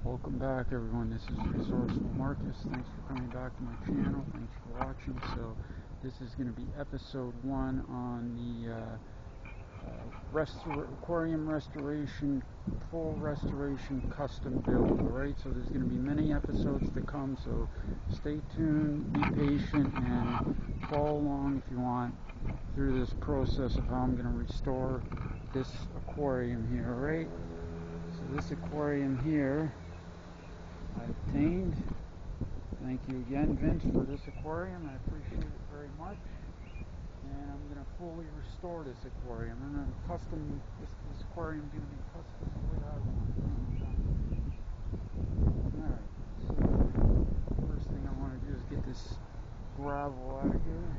Welcome back, everyone. This is Resourceful Marcus. Thanks for coming back to my channel. Thanks for watching. So this is going to be episode 1 on the aquarium restoration, full restoration custom build. Alright, so there's going to be many episodes to come, so stay tuned, be patient, and follow along if you want through this process of how I'm going to restore this aquarium here. Alright, so this aquarium here I obtained. Thank you again, Vince, for this aquarium. I appreciate it very much. And I'm going to fully restore this aquarium. I'm going to custom, this aquarium is going to be custom the way I want it. Alright, so first thing I want to do is get this gravel out of here.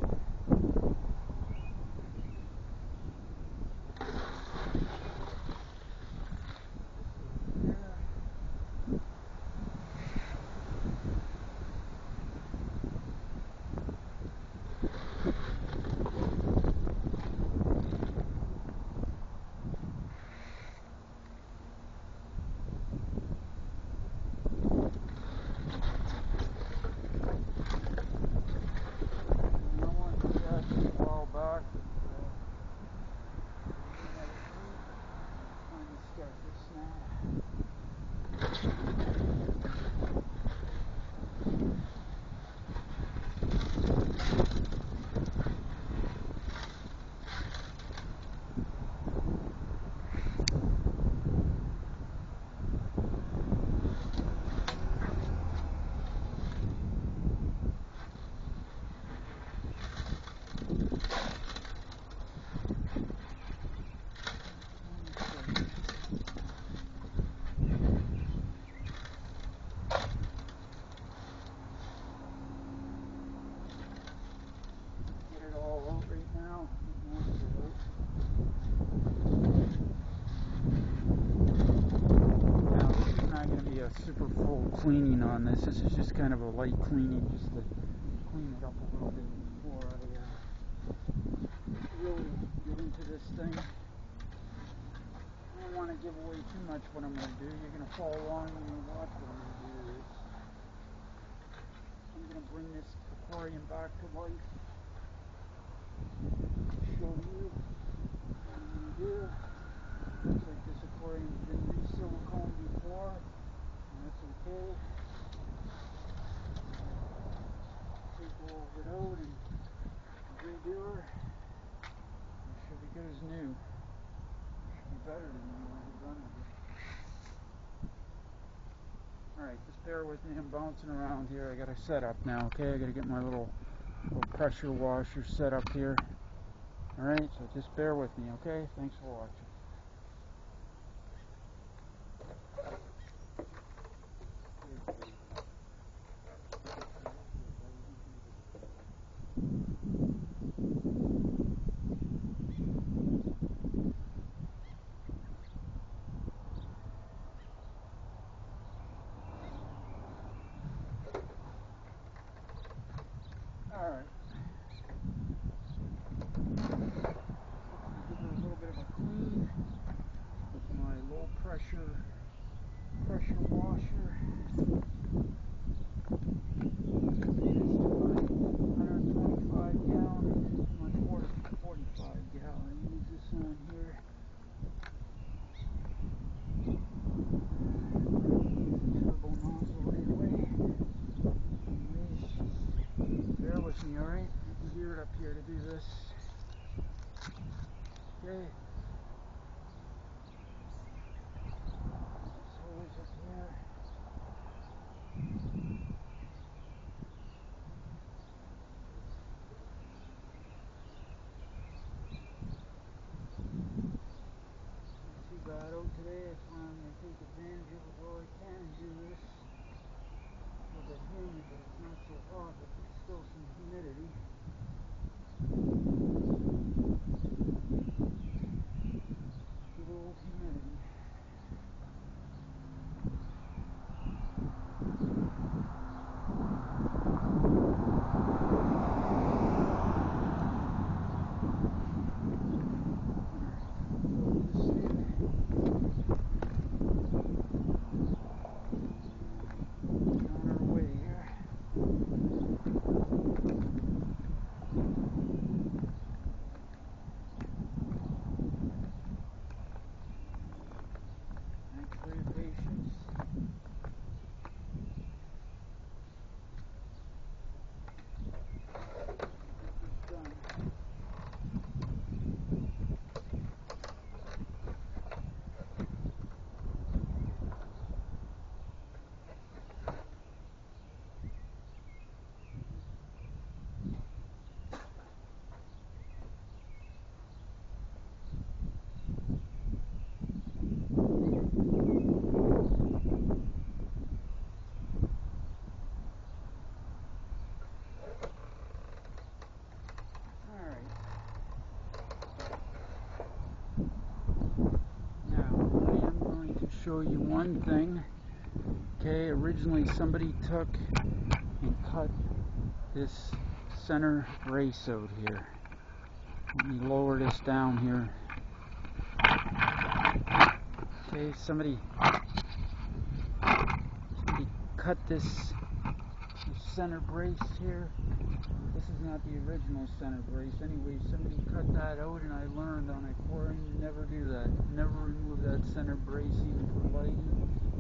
Super full cleaning on this. This is just kind of a light cleaning, just to clean it up a little bit before I really get into this thing. I don't want to give away too much what I'm going to do. You're going to follow along and you're going to watch what I'm going to do. I'm going to bring this aquarium back to life. Show you what I'm going to do. Looks like this aquarium's been re-siliconed before. That's okay. Take all of it out and redo her. It should be good as new. Should be better than new when we're done with it. Alright, just bear with me. I'm bouncing around here. I got to set up now, okay? I got to get my little pressure washer set up here. Alright, so just bear with me, okay? Thanks for watching. Alright. Give her a little bit of a clean with my low pressure washer. This is my 125 gallon, my 45 gallon. Use this one here. Turbo nozzle right away. Anyways, bear with me, alright? You can gear it up here to do this. Okay. This hose up here. Not too bad out today. That's why I'm going to take advantage of it while I can do this. A little bit humid, but it's not so hot, but there's still some humidity. Good old humidity. show you one thing. Okay, originally somebody took and cut this center brace out here. Let me lower this down here. Okay, somebody cut this center brace here. This is not the original center brace. Anyway, somebody cut that out, and I learned on aquarium you never do that. Never remove that center brace, even for lighting.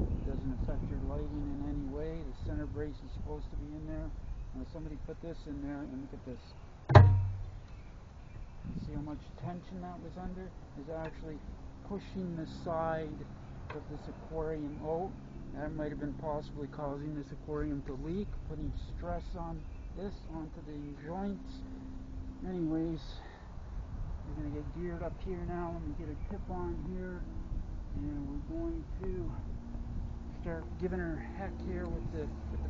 It doesn't affect your lighting in any way. The center brace is supposed to be in there. Now somebody put this in there, and look at this. See how much tension that was under? Is actually pushing the side of this aquarium out. That might have been possibly causing this aquarium to leak, putting stress on this onto the joints. Anyways, we're going to get geared up here now. Let me get a tip on here, and we're going to start giving her heck here with the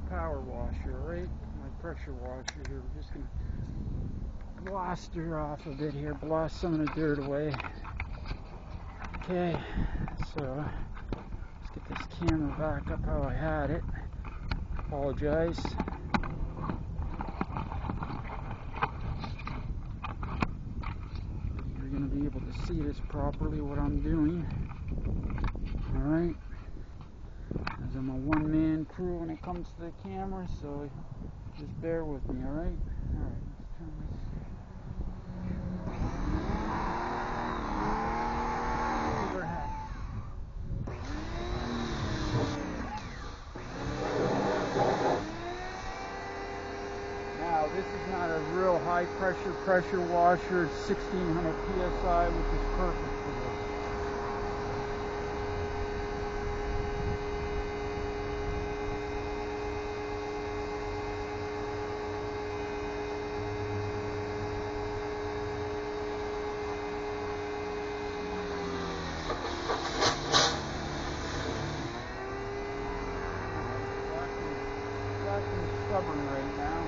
power washer, right? My pressure washer here. We're just going to blast her off a bit here, blast some of the dirt away. Okay, so let's get this camera back up how I had it. Apologize. You're going to be able to see this properly, what I'm doing. Alright. As I'm a one-man crew when it comes to the camera, so just bear with me, alright? Alright, let's turn this. Now, this is not a real high pressure washer. It's 1600 psi, which is perfect for this. Stubborn right now.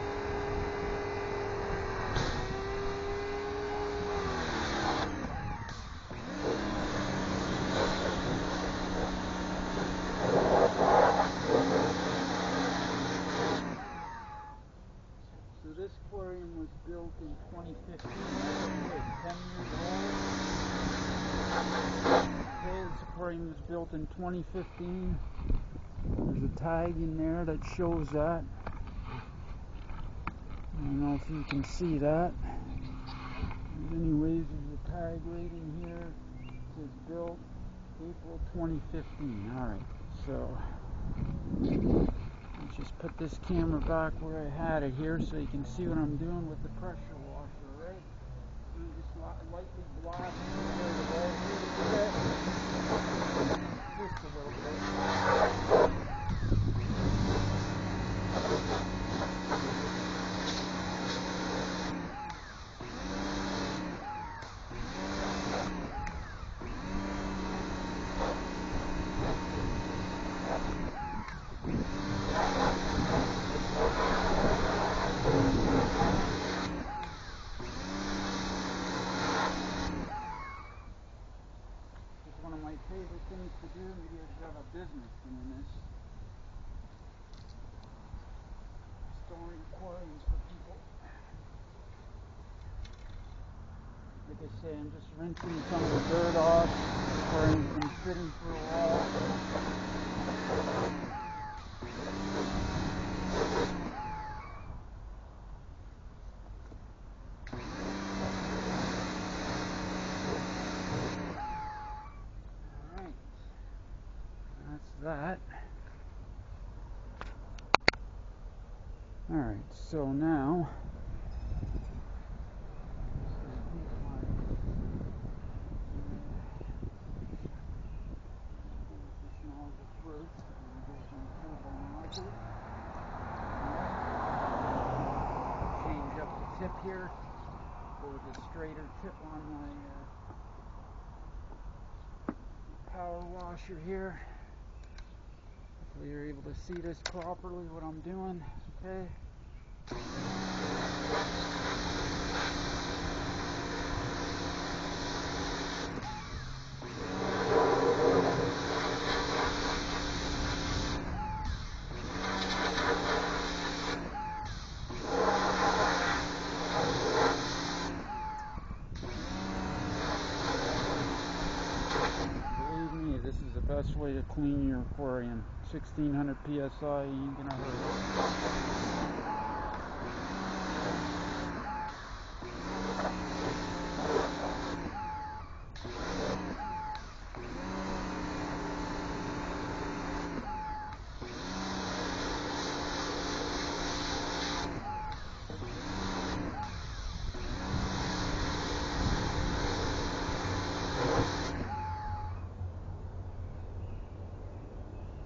So this aquarium was built in 2015. That's 10 years old. Okay, this aquarium was built in 2015. There's a tag in there that shows that. I don't know if you can see that. But anyways, there's a tag right in here. It says built April 2015. Alright, so let's just put this camera back where I had it here so you can see what I'm doing with the pressure washer, right? So just lightly blast it just a little bit. One of my favorite things to do. Maybe I should have a business doing this. Storing aquariums for people. Like I say, I'm just rinsing some of the dirt off. The aquarium's been sitting for a while. That. Alright, so now change up the tip here, go with a straighter tip on my power washer here. Hopefully you're able to see this properly, what I'm doing, okay? best way to clean your aquarium. 1600 psi, you ain't gonna hurt it.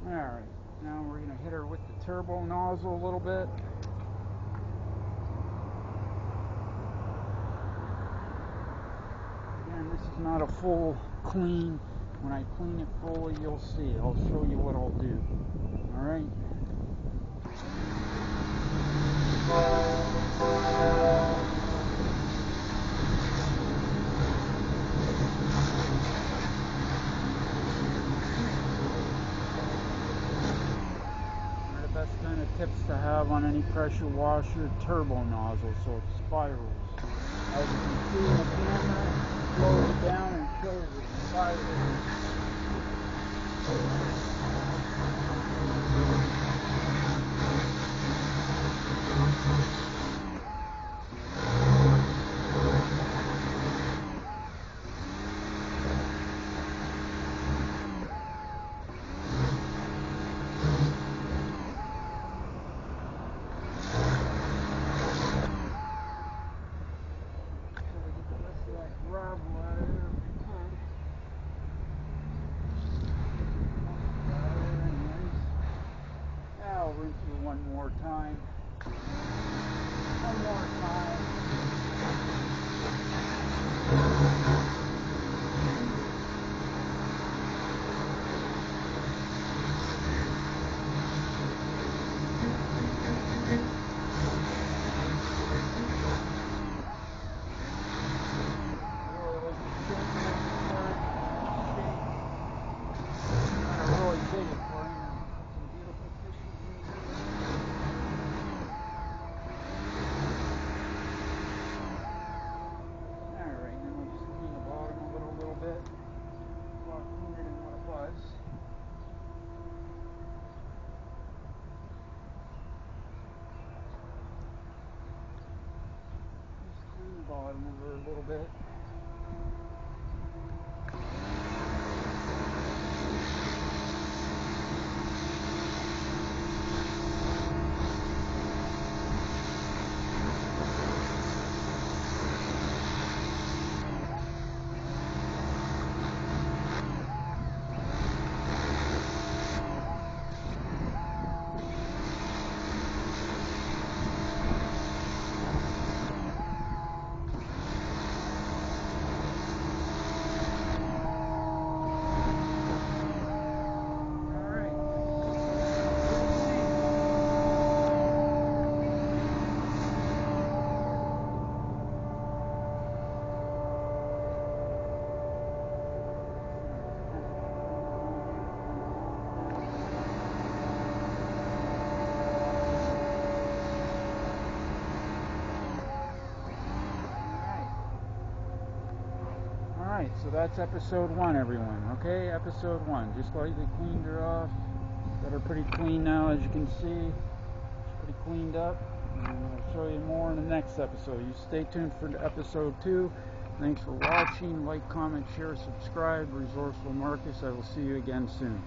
Alright, now we're going to hit her with the turbo nozzle a little bit. Again, this is not a full clean. When I clean it fully, you'll see. I'll show you what I'll do. Alright? Best kind of tips to have on any pressure washer: turbo nozzle, so it spirals. As you can see in the camera, it slows down and shows it spirals. Now rinse it one more time. One more time. Bottom of her a little bit. Alright, so that's episode 1, everyone. Okay, episode 1. Just lightly cleaned her off. Got her pretty clean now, as you can see. She's pretty cleaned up. And I'll show you more in the next episode. You stay tuned for episode 2. Thanks for watching. Like, comment, share, subscribe. Resourceful Marcus. I will see you again soon.